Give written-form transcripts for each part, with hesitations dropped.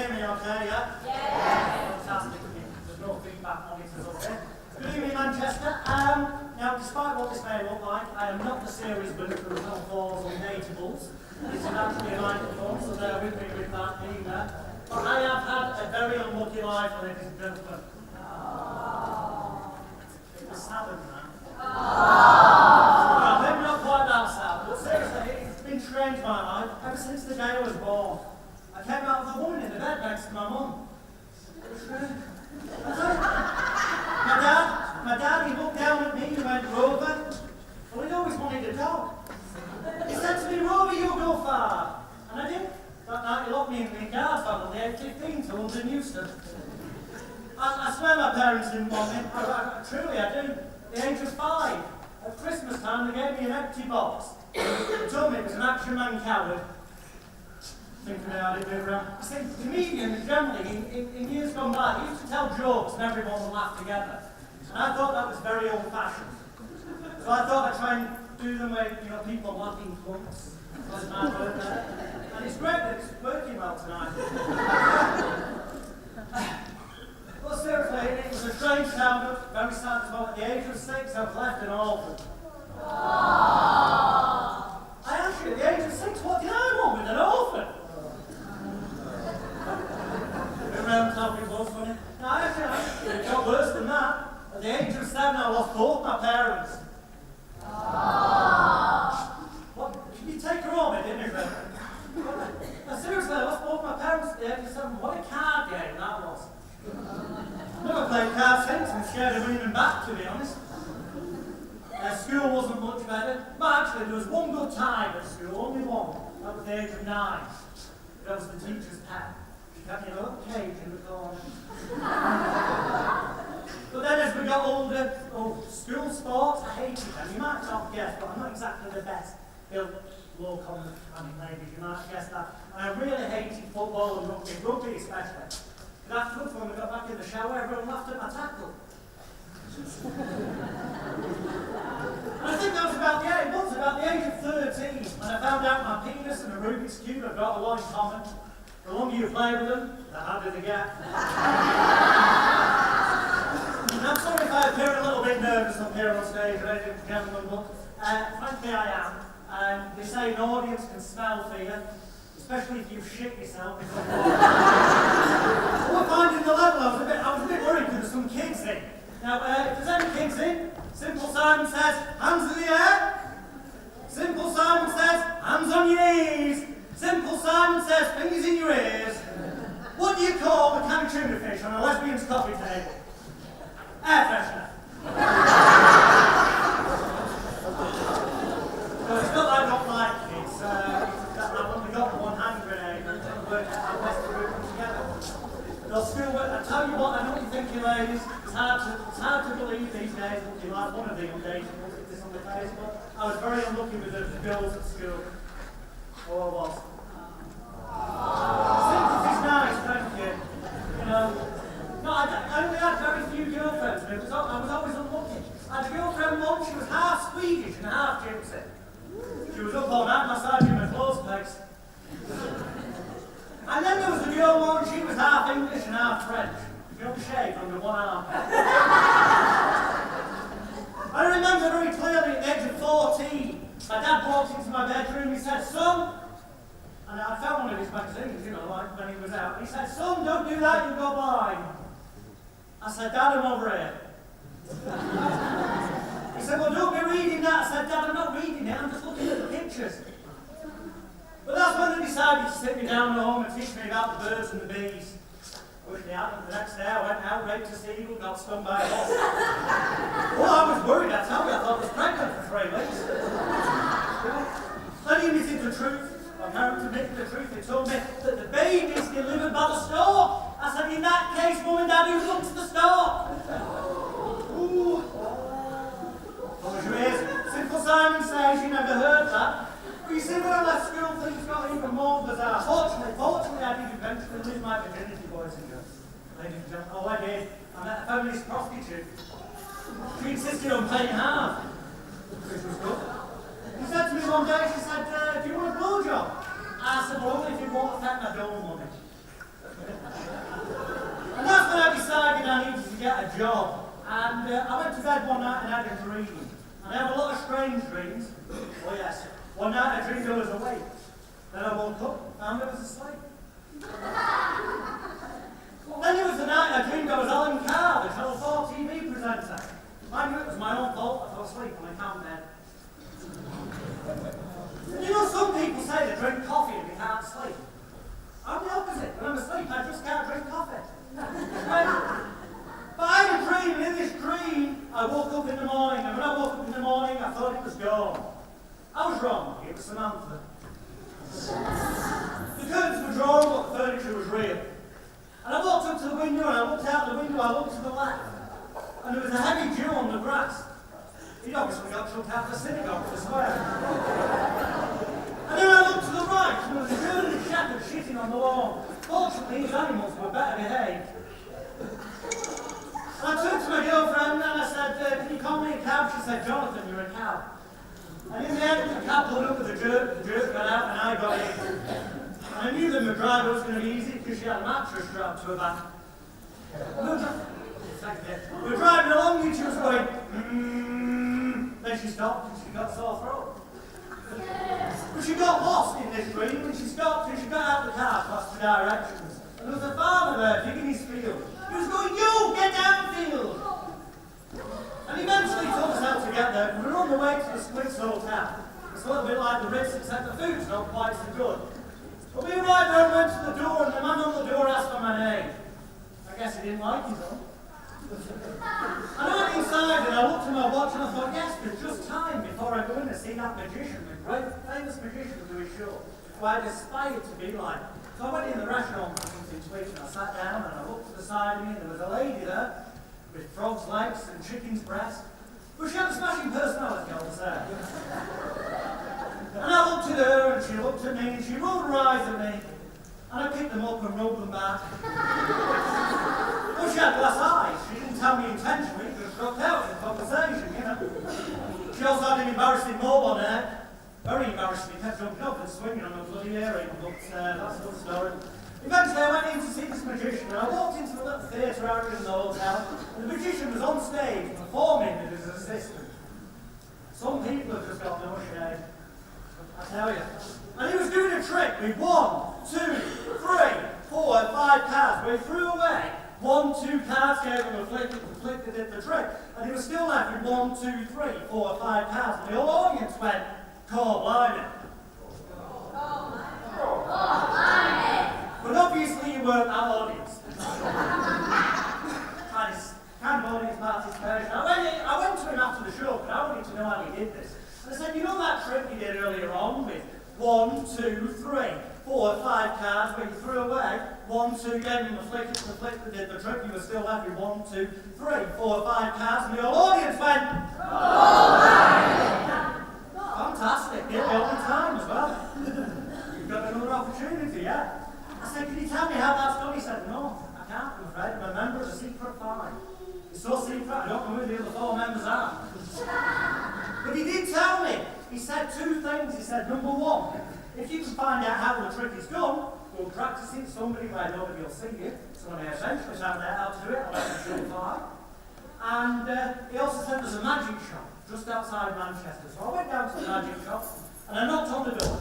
hear me okay, yeah? Yes. Fantastic. There's no feedback monitors up there. Good evening, Manchester. Now, despite what this may look like, I am not the series booth from Film Falls on Natables. This is actually a microphone, so bear with me with that either. But I have had a very unlucky life, ladies and gentlemen. It was saddened now. Well, maybe not quite that sad, but seriously, it's been strange my life ever since the day I was born. I came out of the woman in the bed next to my mum. It was strange. My dad, he looked down at me and went, Rover. Well, he'd always wanted a dog. He said to me, Rover, you'll go far. And I did. That night he locked me in the car van on the A15 to London Euston. I swear my parents didn't want me. Truly, I do. At the age of 5, at Christmas time, they gave me an empty box. They told me it was an Action Man coward. Thinking about it, move around. I think comedians generally, in years gone by, used to tell jokes and everyone would laugh together. And I thought that was very old-fashioned. So I thought I'd try and do them where, people laughing clumps. And it's great that it's working well tonight. Well, seriously, it was a strange childhood, very sad as well. At the age of 6, I was left an orphan. I actually, at the age of 6, what did I want with an orphan? Around topic was funny. No, actually, it got worse than that. At the age of 7, I lost both my parents. What? Did you take her home, didn't you? No, seriously, I lost both my parents at the age of 7. What a card game that was. I've never played cards since. I'm scared of winning them back, to be honest. School wasn't much better. But actually, there was one good time at school, only one. That was the age of 9. That was the teacher's pet. She kept me in a little cage in the corner. But then as we got older, school sports, I hated them. You might not guess, but I'm not exactly the best built low-common ladies. You might guess that. And I really hated football and rugby especially. But afterwards, when we got back in the shower, everyone laughed at my tackle. And I think that was about the age of 13, when I found out my penis and a Rubik's Cube have got a lot in common. The longer you play with them, the harder they get. And I'm sorry if I appear a little bit nervous up here on stage, ladies and gentlemen, but frankly I am. They say an audience can smell fear, especially if you shit yourself. We're finding the level. I was a bit worried because there's some kids in. Now, if there's any kids in, Simple Simon says, hands in the air. Simple Simon says, hands on your knees. Simple Simon says, fingers in your ears. What do you call a can of tuna fish on a lesbian's coffee table? Air freshener. No, it's not that I don't like kids. I've only got one hand grenade and worked out how best to group them together. They'll still work. I tell you what, I know what you're thinking, ladies. It's hard to believe these days what you like one of the undateables if this on the Facebook. I was very unlucky with the girls at school. Oh, I was. Sympathy is nice, thank you. No, I only had very few girlfriends, but I was always unlucky. I had a girlfriend once, she was half Swedish and half gypsy. She was up all night massaging my clothes pegs. And then there was a girl once, she was half English and half French. She don't shave under one arm. I remember very clearly at the age of 14, my dad walked into my bedroom, he said, son, and I found one of his magazines, like when he was out. He said, son, don't do that, you'll go blind. I said, Dad, I'm over here. He said, well, don't be reading that. I said, Dad, I'm not reading it, I'm just looking at the pictures. But that's when they decided to sit me down at home and teach me about the birds and the bees. Which they happened. The next day I went out, raped a seagull, got stung by a wasp. Oh, I was worried, I tell you, I thought I was pregnant for 3 weeks. Then he admitted the truth. My parents admitted the truth. They told me that the baby's delivered by the store. I said, in that case, Mum and Daddy would come to the store. Ooh. Close your ears. Simple Simon says you never heard that. But you see, when I left school, things got even more bizarre. Fortunately, I did eventually lose my virginity, boys and girls. Ladies and gentlemen, oh, I did. I met a feminist prostitute. She insisted on paying half, which was good. She said to me one day, she said, do you want a blowjob? I said, well, only if it won't affect my dole money. dream. And I have a lot of strange dreams. Oh yes. One night I dreamed I was awake. Then I woke up and found I was asleep. Then there was the night I dreamed I was Alan Carr, the Channel 4 TV presenter. I knew it was my own fault. I fell asleep on my count bed. You know, some people say they drink coffee and they can't sleep. I'm the opposite. When I'm asleep, I just can't drink coffee. But I had a dream, and in this dream, I woke up in the morning, and when I woke up in the morning, I thought it was gone. I was wrong. It was Samantha. The curtains were drawn, but the furniture was real. And I walked up to the window, and I looked out the window, I looked to the left, and there was a heavy dew on the grass. He'd obviously got chucked out of the synagogue for swearing. And then I looked to the right, and there was a German shepherd shitting on the lawn. Fortunately, his animals were better behaved. And I turned to my girlfriend, and I said, can you call me a cow? She said, Jonathan, you're a cow. And in the end, the cow pulled up with a jerk, the jerk got out, and I got in. And I knew that my drive was going to be easy because she had a mattress strapped to her back. We were driving along and she was going, Then she stopped and she got sore throat. But she got lost in this dream and she stopped and she got out of the car past the directions. And there was a farmer there digging his field. He was going, you, get downfield! And eventually he told us how to get there. We were on the way to the Splits Hotel. It's a little bit like the Ritz, except the food's not quite so good. But we arrived there and went to the door, and the man on the door asked for my name. I guess he didn't like his own. And I went inside and I looked at my watch and I thought, yes, there's just time before I go in to see that magician, the great famous magician do his show, who I'd aspired to be like. So I went in the restaurant for something to eat and I sat down and I looked to the side of me and there was a lady there with frog's legs and chicken's breast. But she had a smashing personality, I would say. And I looked at her and she looked at me and she rolled her eyes at me. And I picked them up and rolled them back. Well, she had glass eyes. She didn't tell me intentionally, it just dropped out in conversation, you know. She also had an embarrassing mole on her. Very embarrassing. He kept jumping up and swinging on her bloody earring. But that's another story. Eventually I went in to see this magician and I walked into the little theatre area in the hotel and the magician was on stage performing with his assistant. Some people have just got no shame. I tell you. And he was doing a trick with 1, 2, 3, 4, 5 cards. But he threw away 1, 2 cards, gave him a flick, that did the trick. And he was still left with 1, 2, 3, 4, 5 cards. And the whole audience went, call blimey. But obviously you weren't that audience. kind of audience participation. I went to him after the show, but I wanted to know how he did this. And I said, you know that trick you did earlier on with 1, 2, 3, 4, 5 cards where you threw away 1, 2, gave him a flick that did the trick, you were still left with 1, 2, 3, 4, 5 cards, and the whole audience went, fantastic, get the only time as well. You've got another opportunity, yeah? I said, can you tell me how that's done? He said, no, I can't, I'm afraid. I'm a member of the secret five. It's so secret, I don't know who the other 4 members are. But he did tell me. He said 2 things. He said, number 1, if you can find out how the trick is done, go practice it somebody where nobody will see you. So when I eventually found out how to do it, I went to show 5. And he also said there's a magic shop just outside Manchester. So I went down to the magic shop and I knocked on the door.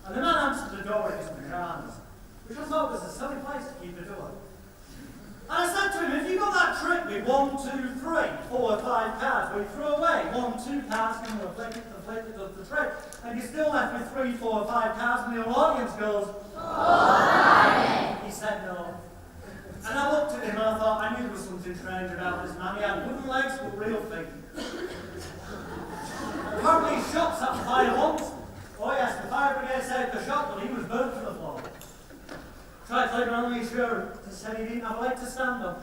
And the man answered the door in his pyjamas, which I thought was a silly place to keep the door. And I said to him, if you got that trick with 1, 2, 3, 4, 5 cards, where you threw away 1, 2 cards, and you flick it, does the trick, and you're still left with 3, 4, 5 cards, and the whole audience goes, he said no. And I looked at him and I thought, I knew there was something strange about this man. He had wooden legs but real feet. Apparently his shop set on fire once. Oh yes, the fire brigade saved the shop, but he was burnt to the floor. Tried to later on reassurance and said he didn't have a leg to stand on.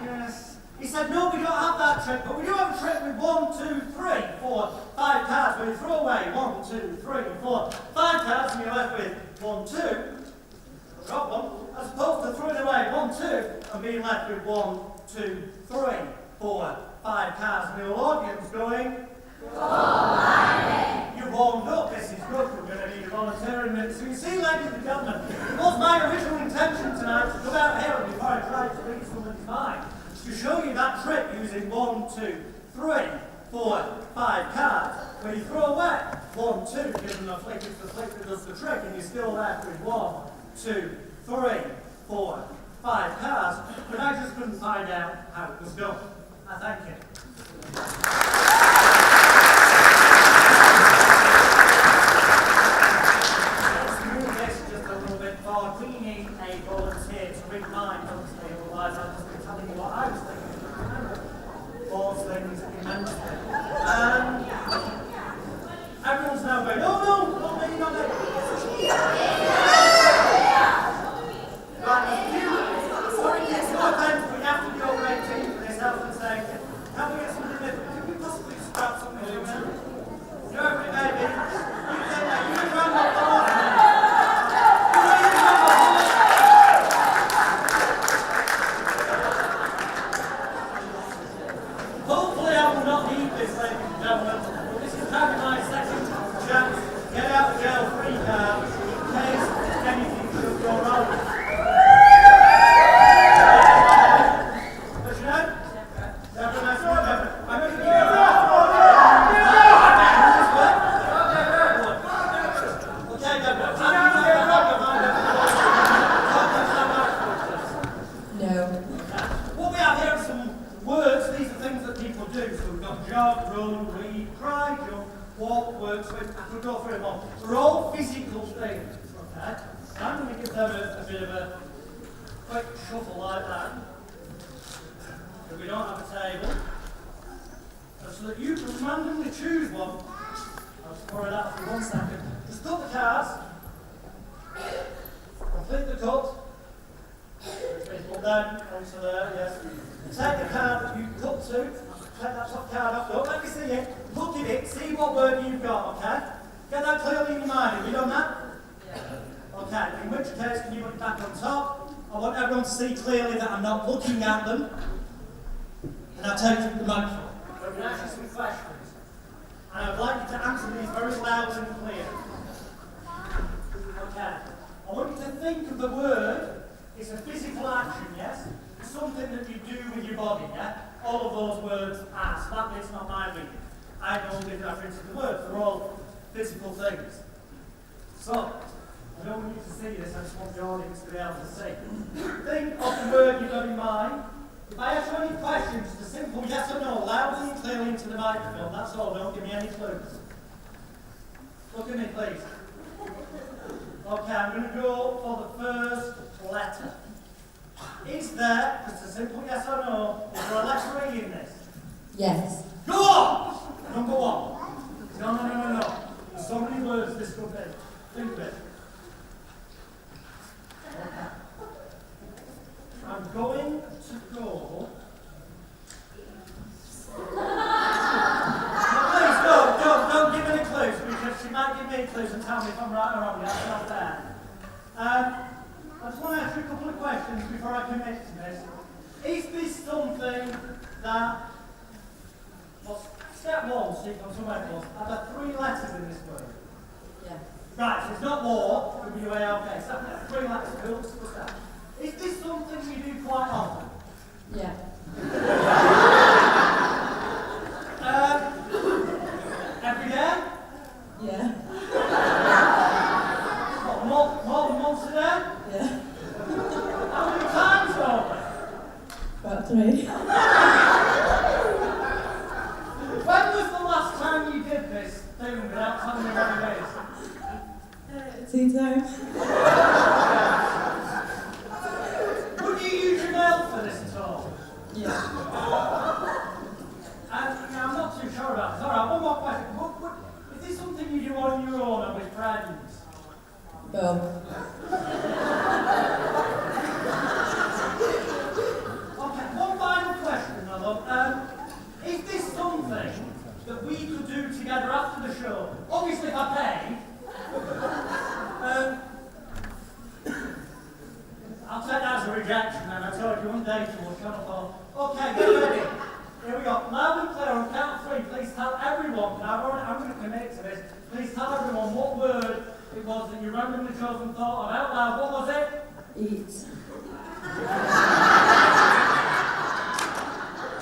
Yes. He said, no, we don't have that trick, but we do have a trick with 1, 2, 3, 4, 5 cards, where you throw away 1, 2, 3, 4, 5 cards, and you're left with 1, 2, drop one, as opposed to throwing away 1, 2, and being left with 1, 2, 3, 4, 5 cards, and the whole audience going, you're warmed up, this is good, we're going to need a volunteering minute. So you see, ladies and gentlemen, it was my original intention tonight to come out here and before I tried to read somebody's mind, to show you that trick using 1, 2, 3, 4, 5 cards. When you throw away 1, 2, give them a flick, it's the flick that does the trick, and you're still left with 1, 2, 3, 4, 5 cards. But I just couldn't find out how it was done. I thank you. Let's move this just a little bit forward. We need a volunteer to read mine, obviously, otherwise I'll just be telling you what I was thinking. False things immensely. Everyone's now going, oh no, not me, not me. Right, sorry, it's no offense, we have to be over 18 for this health and safety. Can we get something different? Can we possibly scrap something from it? You know, every baby, you say that, you can run that door. Hopefully I will not need this, ladies and gentlemen. This is having my second chance to get out of jail free card in case anything should go wrong. But you know, Deborah, nice to meet you, Deborah. I'm going to give you a okay, Deborah. No. What we have here are some words. These are things that people do. So we've got jog, run, read, cry, jump, walk, work, swim. I could go through them all. They're all physical things. Okay? So I'm going to give them a bit of a quick shuffle like that. If we don't have a table. So that you can randomly choose one. I'll just borrow that for 1 second. Just cut the cards. Complete the cut. Put down onto there, yes. Take the card that you cut to. Take that top card off. Don't let me see it. Look at it. See what word you've got, okay? Get that clearly in your mind. Have you done that? Yeah. Okay. In which case, can you put it back on top? I want everyone to see clearly that I'm not looking at them. And I'll take the microphone. I'm going to ask you some questions. And I'd like you to answer these very loud and clear. Okay. I want you to think of the word. It's a physical action, yes? It's something that you do with your body, yeah? All of those words are. So that bit's not my reading. I don't give reference to the words. They're all physical things. So, I don't want you to see this, I just want the audience to be able to see. Think of the word you've got in mind. If I ask you any questions, just a simple yes or no, loudly and clearly into the microphone, that's all, don't give me any clues. Look at me, please. Okay, I'm going to go for the first letter. Is there, just a simple yes or no, is there a letter E in this? Yes. Go on! Number 1. No. There's so many words this could be. Think of it. Okay. I'm going to go. No, please, don't give any clues, because she might give me clues and tell me if I'm right or wrong. That's not fair. I just want to ask you a couple of questions before I commit to this. Is this something that, well, step 1, so you come somewhere close, are there 3 letters in this word? Yeah. Right, so it's not more, it would be way okay. So 3 letters, cool, what's that? Is this something you do quite often? Yeah. Every day? Yeah. What, more than once a day? Yeah. How many times over? About 3. When was the last time you did this thing without telling me what it is? Tea time. Would you use your nail for this at all? Yeah. And I'm not too sure about this. Alright, one more question. Is this something you do on your own or with friends? Both. Okay, one final question, my love. Is this something that we could do together after the show? Obviously, if I pay. I'll take that as a rejection, and I told you one day to look on a phone. Okay, get ready. Here we go. Loud and clear on count of 3. Please tell everyone, and I'm going to commit to this. Please tell everyone what word it was that you randomly chose and thought of out loud. What was it? Eat.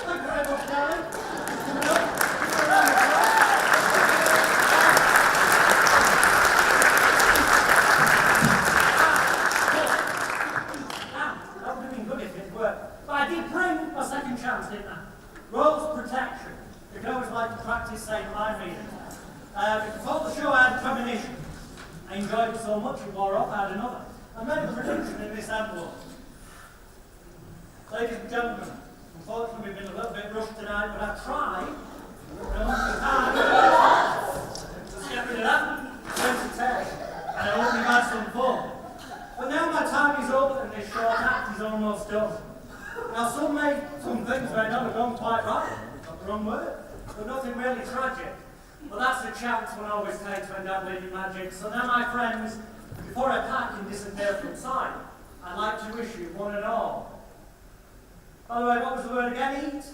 Thank you very much, darling. so much it wore off, I had another. I made a prediction in this envelope. Ladies and gentlemen, unfortunately we've been a little bit rushed tonight, but I tried for a month of time. Let's get rid of that. And I hope you've had some fun. But now my time is up and this short act is almost done. Now some things may not have gone quite right, not the wrong word, but nothing really tragic. But that's the chance one always takes when dabbling in magic. So now my friends, before I pack and disappear from sight, I'd like to wish you one and all. By the way, what was the word again? Eat?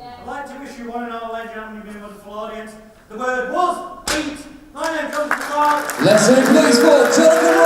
I'd like to wish you one and all, ladies and gentlemen, you've been a wonderful audience. The word was eat. My name's Jonathan Clark. Let's say please for Jonathan